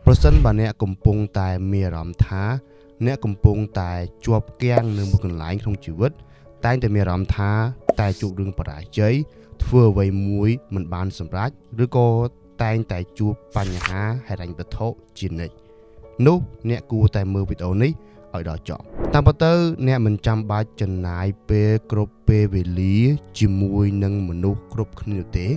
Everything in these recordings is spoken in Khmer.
ប្រសិនបើអ្នកកំពុងតែមានអារម្មណ៍ថាអ្នកកំពុងតែជាប់គាំងនៅមួយកន្លែងក្នុងជីវិតតែងតែមានអារម្មណ៍ថាតែជួបរឿងបរាជ័យធ្វើអ្វីមួយមិនបានសម្រេចឬក៏តែងតែជួបបញ្ហាហិរញ្ញវត្ថុជានិច្ចនោះអ្នកគួរតែមើលវីដេអូនេះឲ្យដល់ចប់តាមពិតទៅអ្នកមិនចាំបាច់ចំណាយពេលគ្រប់ពេលវេលាជាមួយនឹងមនុស្សគ្រប់គ្នាទេ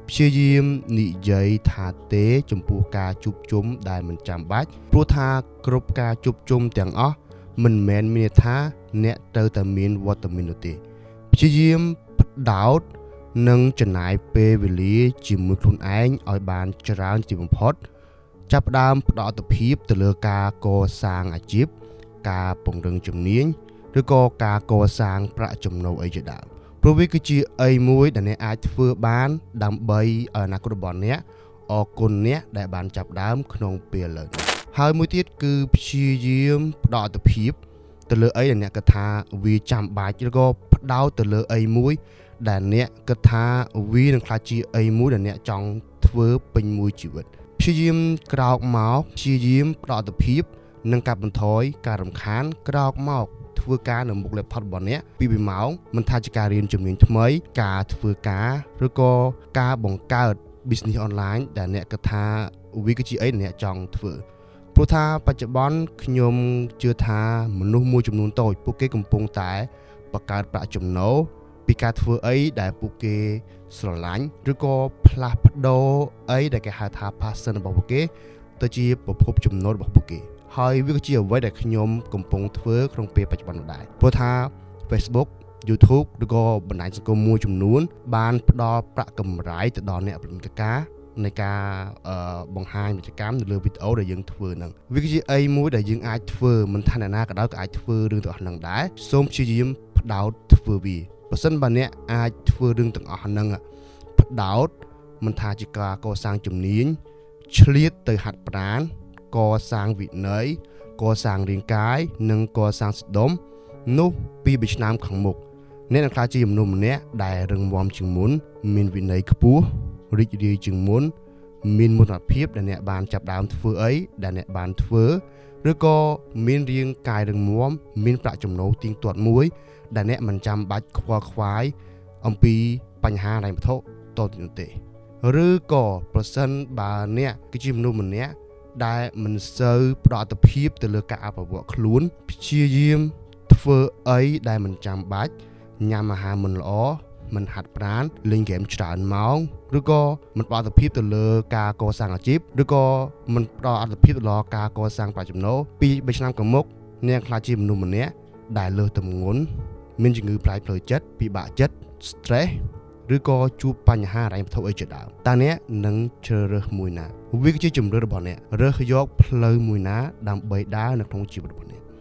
ព្យាយាមនិយាយថាទេចំពោះការជួបជុំដែលមិនចាំបាច់ព្រោះថាគ្រប់ការជួបជុំទាំងអស់មិនមែនមានថាអ្នកត្រូវតែមានវត្តមាននោះទេព្យាយាមផ្ដោតនិងចំណាយពេលវេលាជាមួយខ្លួនឯងឲ្យបានច្រើនជាបំផុតចាប់ផ្ដើមផ្ដោតអាទិភាពទៅលើការកសាងអាជីពការពង្រឹងជំនាញឬក៏ការកសាងប្រាក់ចំណូលអីជាដើមព្រោះវាគឺជាអីមួយដែលអ្នកអាចធ្វើបានដើម្បីឲ្យអនាគតរបស់អ្នកអរគុណអ្នកដែលបានចាប់ដើមក្នុងពេលឥឡូវនេះហើយមួយទៀតគឺព្យាយាមផ្ដោតអាទិភាពទៅលើអីដែលអ្នកគិតថាវាចាំបាច់ឬក៏ផ្ដោតទៅលើអីមួយដែលអ្នកគិតថាវានឹងក្លាយជាអីមួយដែលអ្នកចង់ធ្វើពេញមួយជីវិតព្យាយាមក្រោកមកព្យាយាមផ្ដោតអាទិភាពនិងកាត់បន្ថយការរំខានក្រោកមកធ្វើការនៅមុខ laptop របស់អ្នកពី2ម៉ោងមិនថាជាការរៀនជំនាញថ្មីការធ្វើការឬក៏ការបង្កើត business online ដែលអ្នកគិតថាវាគឺជាអីដែលអ្នកចង់ធ្វើព្រោះថាបច្ចុប្បន្នខ្ញុំជឿថាមនុស្សមួយចំនួនតូចពួកគេកំពុងតែបង្កើតប្រាក់ចំណូលពីការធ្វើអីដែលពួកគេស្រឡាញ់ឬក៏ផ្លាស់ប្ដូរអីដែលគេហៅថា passion របស់ពួកគេទៅជាប្រភពចំណូលរបស់ពួកគេហើយវាគឺជាអ្វីដែលខ្ញុំកំពុងធ្វើក្នុងពេលបច្ចុប្បន្ននោះដែរព្រោះថា Facebook YouTube ឬក៏បណ្ដាញសង្គមមួយចំនួនបានផ្ដល់ប្រាក់កម្រៃទៅដល់អ្នកផលិតការនៃការបង្ហាញពាណិជ្ជកម្មនៅលើវីដេអូដែលយើងធ្វើហ្នឹងវាគឺជាអីមួយដែលយើងអាចធ្វើមិនថាអ្នកណាក៏ដោយក៏អាចធ្វើរឿងទាំងអស់ហ្នឹងដែរសូមព្យាយាមផ្ដោតធ្វើវាបើសិនបើអ្នកអាចធ្វើរឿងទាំងអស់ហ្នឹងផ្ដោតមិនថាជាការកសាងជំនាញឆ្លៀតទៅហាត់ប្រាណកសាងវិន័យកសាងរាងកាយនិងកសាងស្ដុំនោះពី3ឆ្នាំខាងមុខអ្នកនឹងក្លាយជាមនុស្សម្នាក់ដែលរឹងមាំជាងមុនមានវិន័យខ្ពស់រីករាយជាងមុនមានមោទនភាពដែលអ្នកបានចាប់ដើមធ្វើអីដែលអ្នកបានធ្វើឬក៏មានរាងកាយរឹងមាំមានប្រាក់ចំណូលទៀងទាត់មួយដែលអ្នកមិនចាំបាច់ខ្វល់ខ្វាយអំពីបញ្ហាហិរញ្ញវត្ថុតទៅនោះទេឬក៏ប្រសិនបើអ្នកគឺជាមនុស្សម្នាក់ដែលមិនសូវផ្ដោតអាទិភាពទៅលើការអភិវឌ្ឍខ្លួនព្យាយាមធ្វើអីដែលមិនចាំបាច់ញ៉ាំអាហារមិនល្អមិនហាត់ប្រាណលេងហ្គេមច្រើនម៉ោងឬក៏មិនផ្ដោតអាទិភាពទៅលើការកសាងអាជីពឬក៏មិនផ្ដោតអាទិភាពទៅលើការកសាងប្រាក់ចំណូលពី3ឆ្នាំខាងមុខអ្នកខ្លាចជាមនុស្សម្នាក់ដែលលើសទម្ងន់មានជំងឺផ្លូវចិត្តពិបាកចិត្ត stress ឬក៏ជួបបញ្ហាហិរញ្ញវត្ថុអីជាដើមតើអ្នកនឹងជ្រើសរើសមួយណាវាគឺជាជំរឿនរបស់អ្នករើសយកផ្លូវមួយណាដើម្បីដើរនៅក្នុងជីវិតរបស់អ្នក